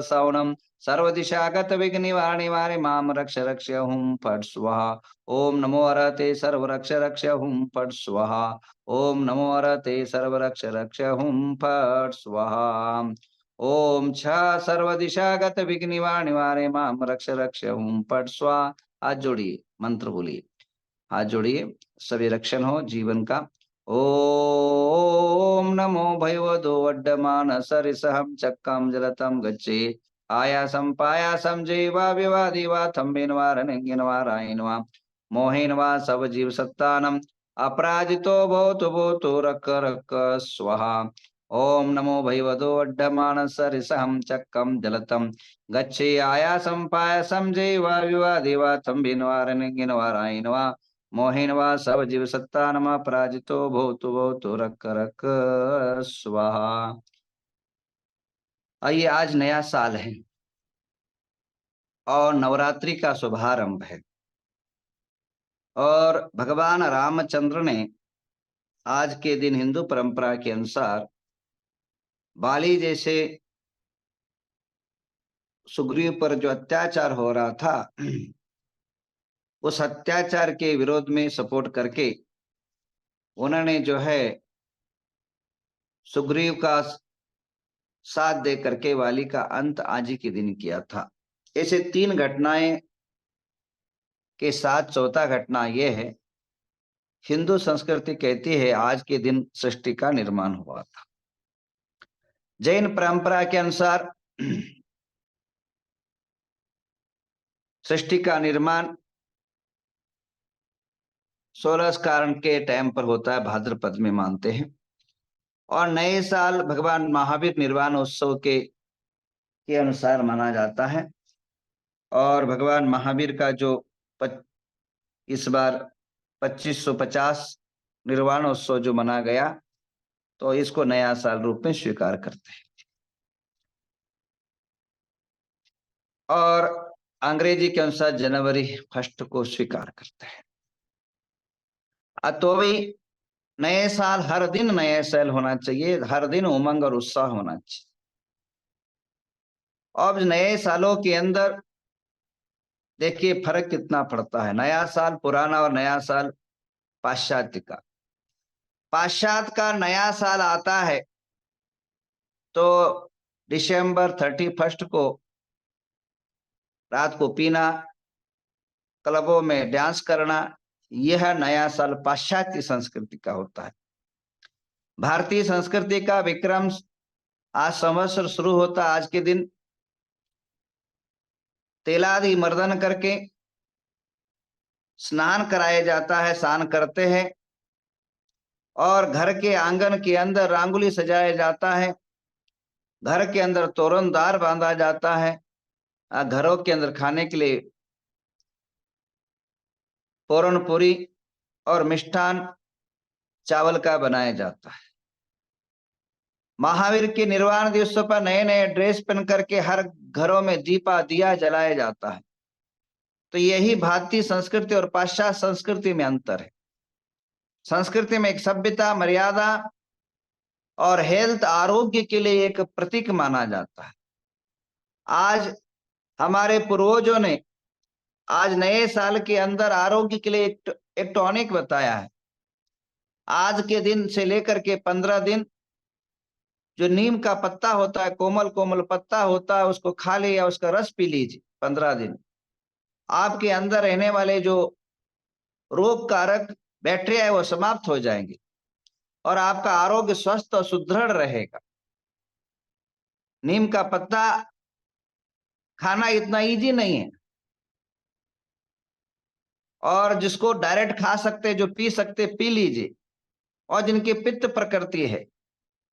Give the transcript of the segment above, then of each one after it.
सवनम सर्वदिशागत विघ्न निवारणे माम रक्ष रक्ष हुम फट स्वाहा। ओम नमो अरहते सर्व रक्ष रक्ष हुम फट स्वाहा। ओम नमो अरहते सर्व रक्ष रक्ष हुम फट स्वाहा। ओम छ सर्वदिशागत विघ्न निवारणे माम रक्ष रक्ष हुम फट स्वाहा। हाथ जोड़िए, मंत्र बोलिए, हाथ जोड़िए, सभी रक्षण हो जीवन का। ओम नमो भगवतो वड्डमान सरिसहं चक्रम जलतम गच्छे आयासं पायासं जैवा विवादि वा थम्बेन वा रणेन वा रायेन वा मोहेन वा सब जीव सत्तानम अपराजितो भवतु रक रक स्वाहा। ओम नमो भगवतो वड्डमान सरिसहं चक्रम जलतम गच्छे आयासं पायासं जैवा विवादि वा थम्बेन वा रणेन वा रायेन वा मोहिन वा सब जीव सत्ता नमा पराजितो भवतु रक रक स्वाहा। आइए, आज नया साल है और नवरात्रि का शुभारंभ है और भगवान रामचंद्र ने आज के दिन हिंदू परंपरा के अनुसार बाली जैसे सुग्रीव पर जो अत्याचार हो रहा था उस अत्याचार के विरोध में सपोर्ट करके उन्होंने जो है सुग्रीव का साथ दे करके वाली का अंत आज ही के दिन किया था। ऐसे 3 घटनाएं के साथ चौथा घटना यह है, हिंदू संस्कृति कहती है आज के दिन सृष्टि का निर्माण हुआ था। जैन परंपरा के अनुसार सृष्टि का निर्माण 16 स्कारण के टाइम पर होता है, भाद्रपद में मानते हैं। और नए साल भगवान महावीर निर्वाण उत्सव के अनुसार माना जाता है। और भगवान महावीर का जो इस बार 2550 निर्वाण उत्सव जो मना गया, तो इसको नया साल रूप में स्वीकार करते हैं। और अंग्रेजी के अनुसार जनवरी 1 को स्वीकार करते हैं। तो भी नए साल, हर दिन नए साल होना चाहिए, हर दिन उमंग और उत्साह होना चाहिए। अब नए सालों के अंदर देखिए फर्क कितना पड़ता है। नया साल पुराना और नया साल पाश्चात्य का। पाश्चात्य का नया साल आता है तो दिसंबर 31 को रात को पीना, क्लबों में डांस करना, यह नया साल पाश्चात्य संस्कृति का होता है। भारतीय संस्कृति का विक्रम आज संवत्सर शुरू होता, आज के दिन तेलादि मर्दन करके स्नान कराया जाता है, स्नान करते हैं और घर के आंगन के अंदर रंगोली सजाया जाता है, घर के अंदर तोरणदार बांधा जाता है, घरों के अंदर खाने के लिए पूरण पूरी और मिष्ठान चावल का बनाया जाता है। महावीर के निर्वाण दिवस पर नए नए ड्रेस पहन करके हर घरों में दीपा दिया जलाया जाता है। तो यही भारतीय संस्कृति और पाश्चात्य संस्कृति में अंतर है। संस्कृति में एक सभ्यता, मर्यादा और हेल्थ, आरोग्य के लिए एक प्रतीक माना जाता है। आज हमारे पूर्वजों ने आज नए साल के अंदर आरोग्य के लिए एक टॉनिक बताया है। आज के दिन से लेकर के 15 दिन जो नीम का पत्ता होता है, कोमल कोमल पत्ता होता है, उसको खा ले या उसका रस पी लीजिए। 15 दिन आपके अंदर रहने वाले जो रोग कारक बैक्टीरिया है वो समाप्त हो जाएंगे और आपका आरोग्य स्वस्थ और सुदृढ़ रहेगा। नीम का पत्ता खाना इतना इजी नहीं है और जिसको डायरेक्ट खा सकते, जो पी सकते, पी लीजिए। और जिनकी पित्त प्रकृति है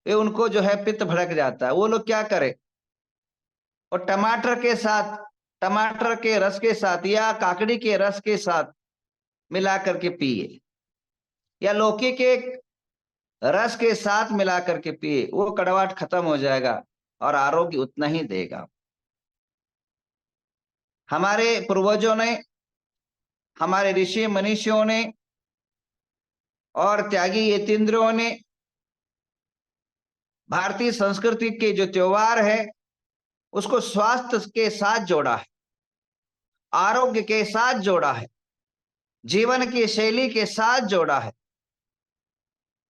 वे, उनको जो है पित्त भड़क जाता है, वो लोग क्या करें, और टमाटर के साथ, टमाटर के रस के साथ या काकड़ी के रस के साथ मिला करके पिए या लौकी के रस के साथ मिला करके पिए, वो कड़वाहट खत्म हो जाएगा और आरोग्य उतना ही देगा। हमारे पूर्वजों ने, हमारे ऋषि मनीषियों ने और त्यागी यतीन्द्रों ने भारतीय संस्कृति के जो त्योहार है उसको स्वास्थ्य के साथ जोड़ा है, आरोग्य के साथ जोड़ा है, जीवन की शैली के साथ जोड़ा है।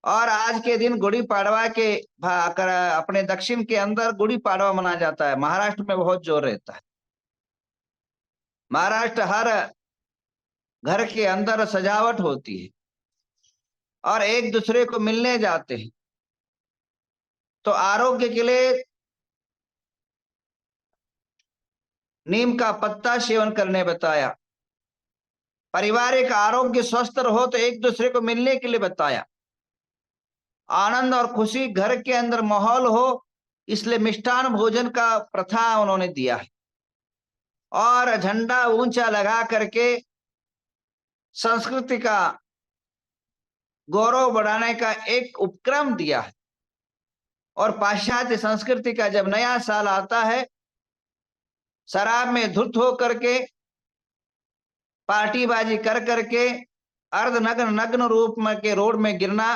और आज के दिन गुड़ी पड़वा के अपने दक्षिण के अंदर गुड़ी पड़वा मनाया जाता है। महाराष्ट्र में बहुत जोर रहता है। महाराष्ट्र हर घर के अंदर सजावट होती है और एक दूसरे को मिलने जाते हैं। तो आरोग्य के लिए नीम का पत्ता सेवन करने बताया। पारिवारिक आरोग्य स्वस्थ रहो तो एक दूसरे को मिलने के लिए बताया। आनंद और खुशी घर के अंदर माहौल हो, इसलिए मिष्ठान भोजन का प्रथा उन्होंने दिया है। और झंडा ऊंचा लगा करके संस्कृति का गौरव बढ़ाने का एक उपक्रम दिया है। और पाश्चात्य संस्कृति का जब नया साल आता है, शराब में धुत हो करके, पार्टीबाजी कर करके, अर्धनग्न नग्न रूप में के रोड में गिरना,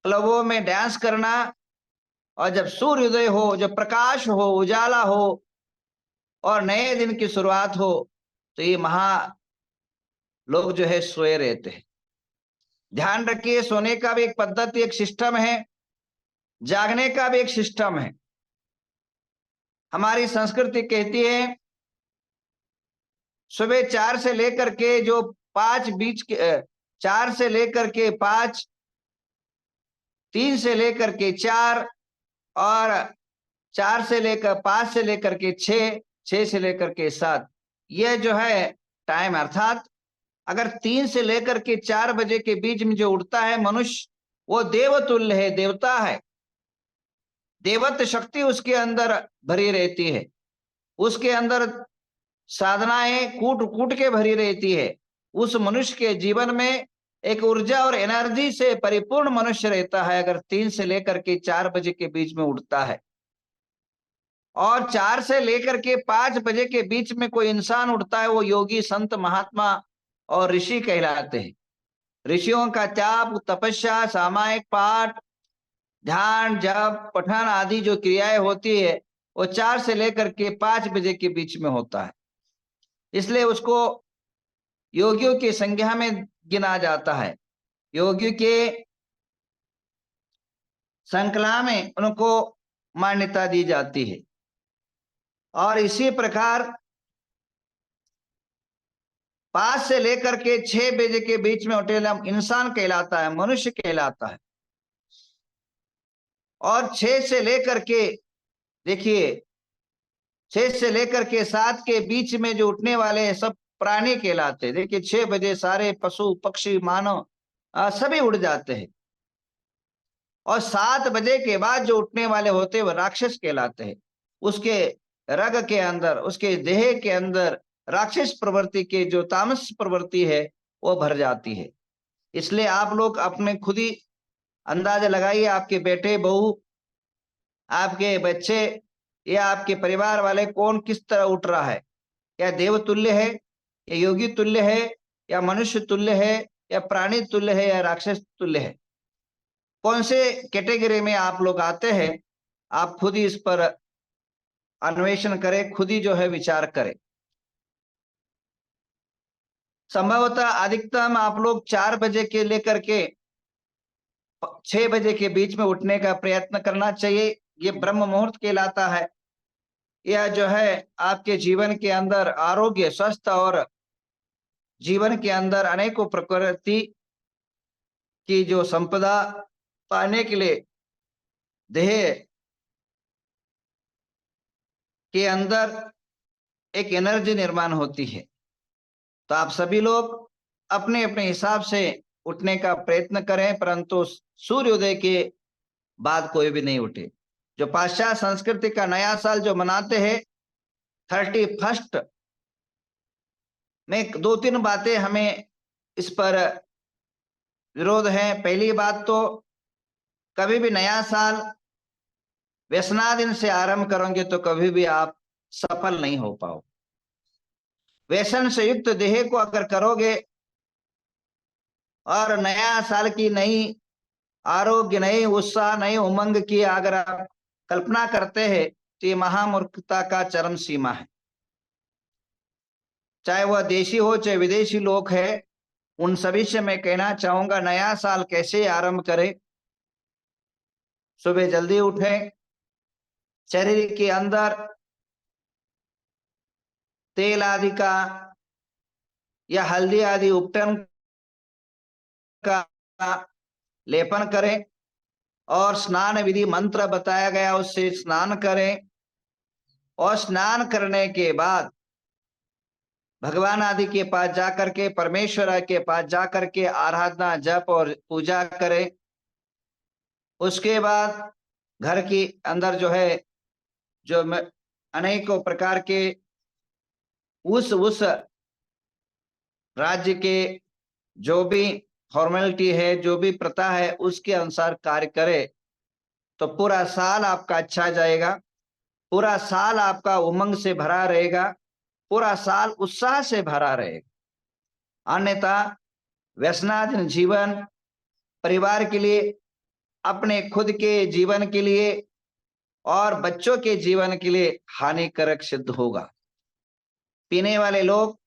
क्लबों में डांस करना, और जब सूर्योदय हो, जब प्रकाश हो, उजाला हो और नए दिन की शुरुआत हो, तो ये लोग जो है सोए रहते हैं। ध्यान रखिए, सोने का भी एक पद्धति, एक सिस्टम है, जागने का भी एक सिस्टम है। हमारी संस्कृति कहती है सुबह 4 से लेकर के जो 5 बीच के 4 से लेकर के 5, 3 से लेकर के 4 और 4 से लेकर 5 से लेकर के 6, 6 से लेकर के 7, यह जो है टाइम। अर्थात अगर 3 से लेकर के 4 बजे के बीच में जो उठता है मनुष्य, वो देवतुल्य है, देवता है। देवत्व शक्ति उसके अंदर भरी रहती है, उसके अंदर साधनाएं कूट कूट के भरी रहती है। उस मनुष्य के जीवन में एक ऊर्जा और एनर्जी से परिपूर्ण मनुष्य रहता है अगर 3 से लेकर के 4 बजे के बीच में उठता है। और 4 से लेकर के 5 बजे के बीच में कोई इंसान उठता है, वो योगी, संत, महात्मा और ऋषि कहलाते हैं। ऋषियों का त्याग, तपस्या, सामायिक पाठ, ध्यान, जप, पठन आदि जो क्रियाएं होती है, वो 4 से लेकर के 5 बजे के बीच में होता है। इसलिए उसको योगियों की संज्ञा में गिना जाता है। योगियों के श्रृंखला में उनको मान्यता दी जाती है। और इसी प्रकार 5 से लेकर के 6 बजे के बीच में उठेला इंसान कहलाता है, मनुष्य कहलाता है। और 6 से लेकर के देखिए 6 से लेकर के 7 के बीच में जो उठने वाले हैं सब प्राणी कहलाते हैं। देखिए 6 बजे सारे पशु पक्षी मानव सभी उड़ जाते हैं। और 7 बजे के बाद जो उठने वाले होते हैं वह राक्षस कहलाते हैं। उसके रग के अंदर, उसके देह के अंदर राक्षस प्रवृत्ति के जो तामस प्रवृत्ति है वो भर जाती है। इसलिए आप लोग अपने खुद ही अंदाजा लगाइए, आपके बेटे बहू, आपके बच्चे या आपके परिवार वाले कौन किस तरह उठ रहा है। या देव तुल्य है, या योगी तुल्य है, या मनुष्य तुल्य है, या प्राणी तुल्य है, या राक्षस तुल्य है। कौन से कैटेगरी में आप लोग आते हैं, आप खुद ही इस पर अन्वेषण करें, खुद ही जो है विचार करें। संभवतः अधिकतम आप लोग 4 बजे के लेकर के 6 बजे के बीच में उठने का प्रयत्न करना चाहिए। ये ब्रह्म मुहूर्त कहलाता है। यह जो है आपके जीवन के अंदर आरोग्य, स्वस्थ और जीवन के अंदर अनेकों प्रकृति की जो संपदा पाने के लिए देह के अंदर एक एनर्जी निर्माण होती है। तो आप सभी लोग अपने अपने हिसाब से उठने का प्रयत्न करें, परंतु सूर्योदय के बाद कोई भी नहीं उठे। जो पाश्चात्य संस्कृति का नया साल जो मनाते हैं 31 में 2-3 बातें हमें इस पर विरोध है। पहली बात तो कभी भी नया साल व्यसनाधीन से आरंभ करोगे तो कभी भी आप सफल नहीं हो पाओ। व्यसन से युक्त देह को अगर करोगे और नया साल की नई आरोग्य, नई उत्साह, नई उमंग की अगर आप कल्पना करते हैं तो ये महामूर्खता का चरम सीमा है। चाहे वह देशी हो चाहे विदेशी लोग है, उन सभी से मैं कहना चाहूंगा, नया साल कैसे आरंभ करें। सुबह जल्दी उठें, शरीर के अंदर तेल आदि का या हल्दी आदि उपटन का लेपन करें और स्नान विधि मंत्र बताया गया उससे स्नान करें। और स्नान करने के बाद भगवान आदि के पास जाकर के, परमेश्वर के पास जाकर के आराधना जप और पूजा करें। उसके बाद घर के अंदर जो है, जो अनेकों प्रकार के उस राज्य के जो भी फॉर्मेलिटी है, जो भी प्रथा है, उसके अनुसार कार्य करे तो पूरा साल आपका अच्छा जाएगा, पूरा साल आपका उमंग से भरा रहेगा, पूरा साल उत्साह से भरा रहेगा। अन्यथा व्यसनाधीन जीवन परिवार के लिए, अपने खुद के जीवन के लिए और बच्चों के जीवन के लिए हानिकारक सिद्ध होगा। पीने वाले लोग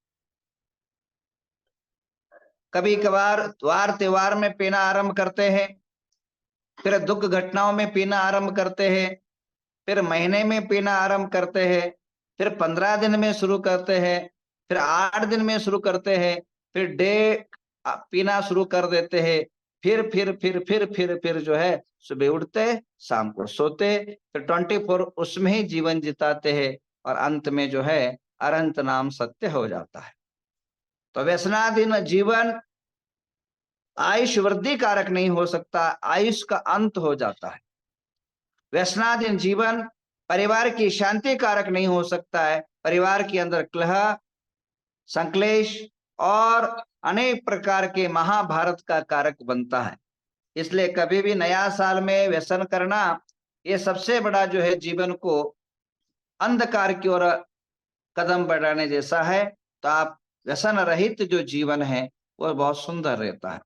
कभी कभार त्योहार त्योहार में पीना आरंभ करते हैं, फिर दुख घटनाओं में पीना आरंभ करते हैं, फिर महीने में पीना आरंभ करते हैं, फिर 15 दिन में शुरू करते हैं, फिर 8 दिन में शुरू करते हैं, फिर डे पीना शुरू कर देते हैं, फिर जो है सुबह उठते शाम को सोते, फिर 24 उसमें ही जीवन जिताते हैं और अंत में जो है अनंत नाम सत्य हो जाता है। तो व्यसनाधीन जीवन आयुष वृद्धि कारक नहीं हो सकता, आयुष का अंत हो जाता है। व्यसनाधीन जीवन परिवार की शांति कारक नहीं हो सकता है, परिवार के अंदर कलह, संक्लेश और अनेक प्रकार के महाभारत का कारक बनता है। इसलिए कभी भी नया साल में व्यसन करना, ये सबसे बड़ा जो है जीवन को अंधकार की ओर कदम बढ़ाने जैसा है। तो आप व्यसन रहित जो जीवन है वह बहुत सुंदर रहता है।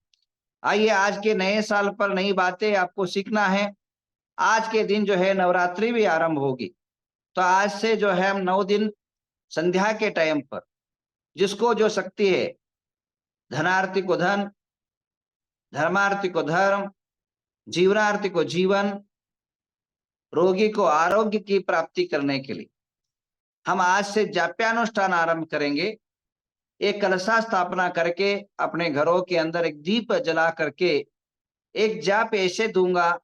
आइए आज के नए साल पर नई बातें आपको सीखना है। आज के दिन जो है नवरात्रि भी आरंभ होगी, तो आज से जो है हम 9 दिन संध्या के टाइम पर, जिसको जो शक्ति है, धनार्थी को धन, धर्मार्थी को धर्म, जीवनार्थी को जीवन, रोगी को आरोग्य की प्राप्ति करने के लिए हम आज से जाप्यानुष्ठान आरंभ करेंगे। एक कलशा स्थापना करके अपने घरों के अंदर एक दीप जला करके एक जाप ऐसे दूंगा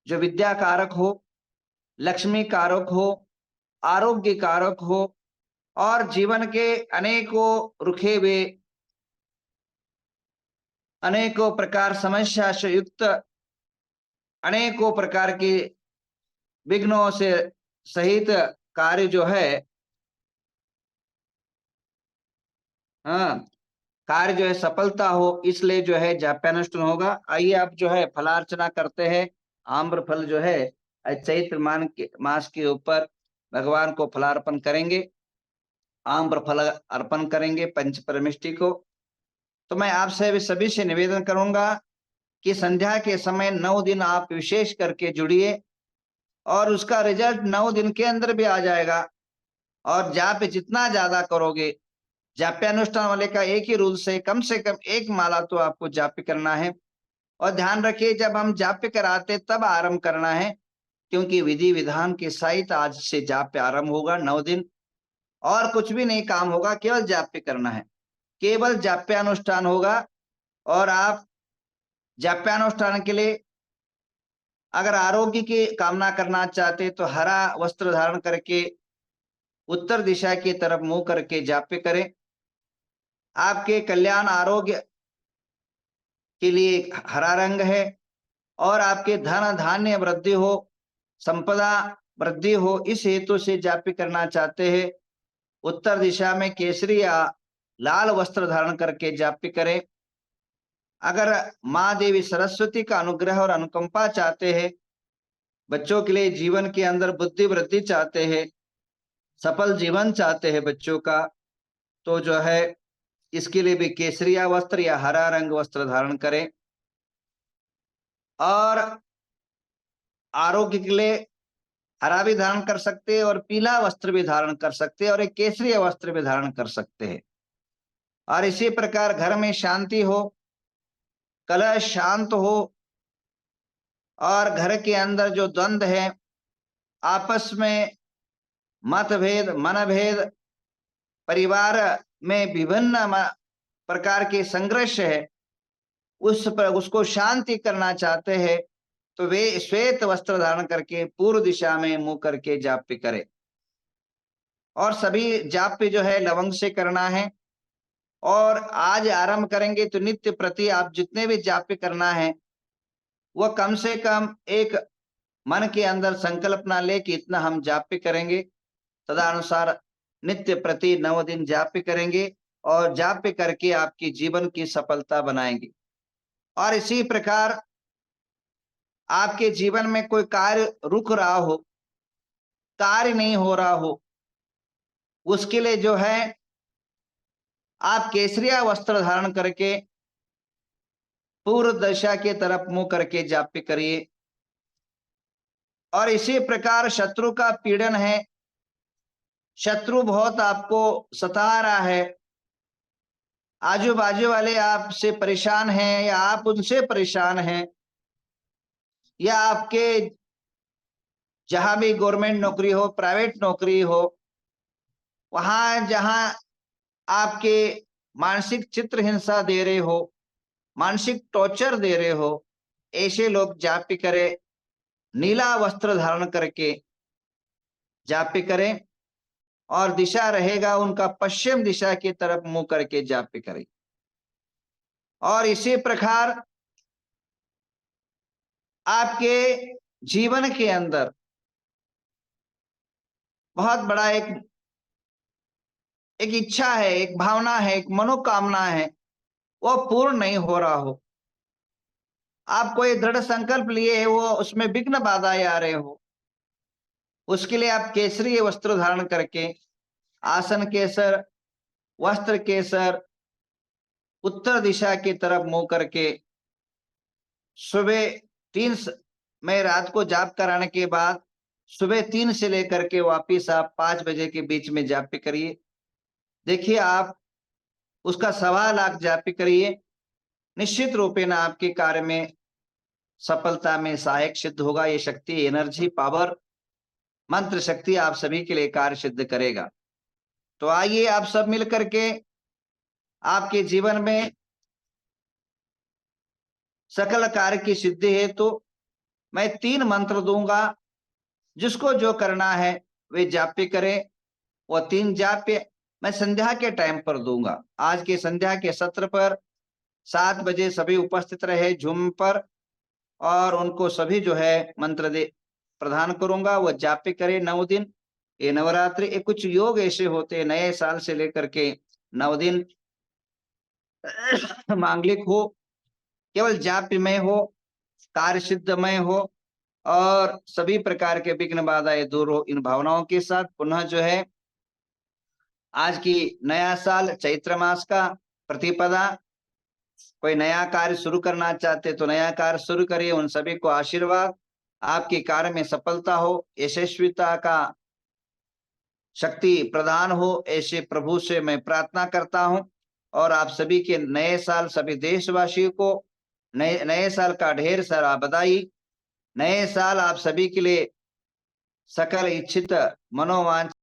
जो विद्या कारक हो, लक्ष्मी कारक हो, आरोग्य कारक हो और जीवन के अनेकों रुखे हुए, अनेकों प्रकार समस्या से युक्त, अनेकों प्रकार के विघ्नों से सहित कार्य जो है, हाँ, कार्य जो है सफलता हो, इसलिए जो है जाप्यानुष्ठान होगा। आइए आप जो है फलार्चना करते हैं। आम्र फल जो है चैत्र मास के ऊपर भगवान को फलार्पण करेंगे, आम्र फल अर्पण करेंगे पंच परमिष्टि को। तो मैं आपसे भी सभी से निवेदन करूंगा कि संध्या के समय 9 दिन आप विशेष करके जुड़िए और उसका रिजल्ट 9 दिन के अंदर भी आ जाएगा। और जाप जितना ज्यादा करोगे, जाप्यानुष्ठान वाले का एक ही रूल से कम 1 माला तो आपको जाप करना है। और ध्यान रखिए, जब हम जाप कराते तब आरंभ करना है, क्योंकि विधि विधान के सहित आज से जाप आरंभ होगा 9 दिन। और कुछ भी नहीं काम होगा, केवल जाप करना है, केवल जाप्यानुष्ठान होगा। और आप जाप्यानुष्ठान के लिए अगर आरोग्य की कामना करना चाहते तो हरा वस्त्र धारण करके उत्तर दिशा की तरफ मुंह करके जाप करें। आपके कल्याण आरोग्य के लिए हरा रंग है और आपके धन धान्य वृद्धि हो, संपदा वृद्धि हो, इस हेतु से जाप करना चाहते हैं। उत्तर दिशा में केसरी या लाल वस्त्र धारण करके जाप करें। अगर माँ देवी सरस्वती का अनुग्रह और अनुकंपा चाहते हैं, बच्चों के लिए जीवन के अंदर बुद्धि वृद्धि चाहते हैं, सफल जीवन चाहते हैं बच्चों का, तो जो है इसके लिए भी केसरिया वस्त्र या हरा रंग वस्त्र धारण करें। और आरोग्य के लिए हरा भी धारण कर सकते हैं और पीला वस्त्र भी धारण कर सकते हैं और एक केसरी वस्त्र भी धारण कर सकते हैं। और इसी प्रकार घर में शांति हो, कलह शांत हो, और घर के अंदर जो द्वंद्व है, आपस में मतभेद, मनभेद, परिवार में विभिन्न प्रकार के संघर्ष है, उसको शांति करना चाहते हैं तो वे श्वेत वस्त्र धारण करके पूर्व दिशा में मुंह करके जाप्य करें। और सभी जाप्य जो है लवंग से करना है। और आज आरंभ करेंगे तो नित्य प्रति आप जितने भी जाप्य करना है वह कम से कम एक मन के अंदर संकल्पना ले कि इतना हम जाप्य करेंगे, तदनुसार नित्य प्रति 9 दिन जाप्य करेंगे और जाप्य करके आपकी जीवन की सफलता बनाएंगे। और इसी प्रकार आपके जीवन में कोई कार्य रुक रहा हो, कार्य नहीं हो रहा हो, उसके लिए जो है आप केसरिया वस्त्र धारण करके पूर्व दिशा के तरफ मुंह करके जाप्य करिए। और इसी प्रकार शत्रु का पीड़न है, शत्रु बहुत आपको सता रहा है, आजू बाजू वाले आपसे परेशान हैं या आप उनसे परेशान हैं, या आपके जहां भी गवर्नमेंट नौकरी हो, प्राइवेट नौकरी हो, वहां जहां आपके मानसिक चित्र हिंसा दे रहे हो, मानसिक टॉर्चर दे रहे हो, ऐसे लोग जाप्य करें, नीला वस्त्र धारण करके जाप्य करें और दिशा रहेगा उनका पश्चिम दिशा की तरफ मुंह करके जाप्य करें। और इसी प्रकार आपके जीवन के अंदर बहुत बड़ा एक इच्छा है, एक भावना है, एक मनोकामना है, वो पूर्ण नहीं हो रहा हो, आप कोई दृढ़ संकल्प लिए है, वो उसमें विघ्न बाधाएं आ रहे हो, उसके लिए आप केसरी वस्त्र धारण करके आसन केसर, वस्त्र केसर, उत्तर दिशा की तरफ मुंह करके सुबह 3 में रात को जाप कराने के बाद सुबह 3 से लेकर के वापिस आप 5 बजे के बीच में जाप्य करिए। देखिए आप उसका 1.25 लाख जाप्य करिए, निश्चित रूपेण आपके कार्य में सफलता में सहायक सिद्ध होगा। ये शक्ति, एनर्जी, पावर, मंत्र शक्ति आप सभी के लिए कार्य सिद्ध करेगा। तो आइए आप सब मिल करके आपके जीवन में सकल कार्य की सिद्धि है तो मैं 3 मंत्र दूंगा, जिसको जो करना है वे जाप्य करें। वो 3 जाप्य मैं संध्या के टाइम पर दूंगा। आज के संध्या के सत्र पर 7 बजे सभी उपस्थित रहे जूम पर, और उनको सभी जो है मंत्र दे प्रदान करूंगा, वो जाप्य करें 9 दिन। ये नवरात्रि, ये कुछ योग ऐसे होते हैं नए साल से लेकर के 9 दिन मांगलिक हो, केवल जाप्यमय हो, कार्य सिद्धमय हो और सभी प्रकार के विघ्न बाधाएं दूर हो। इन भावनाओं के साथ पुनः जो है आज की नया साल चैत्र मास का प्रतिपदा, कोई नया कार्य शुरू करना चाहते तो नया कार्य शुरू करिए। उन सभी को आशीर्वाद, आपके कार्य में सफलता हो, यशस्विता का शक्ति प्रदान हो, ऐसे प्रभु से मैं प्रार्थना करता हूं। और आप सभी के नए साल, सभी देशवासियों को नए साल का ढेर सारा बधाई। नए साल आप सभी के लिए सकल इच्छित मनोवांछित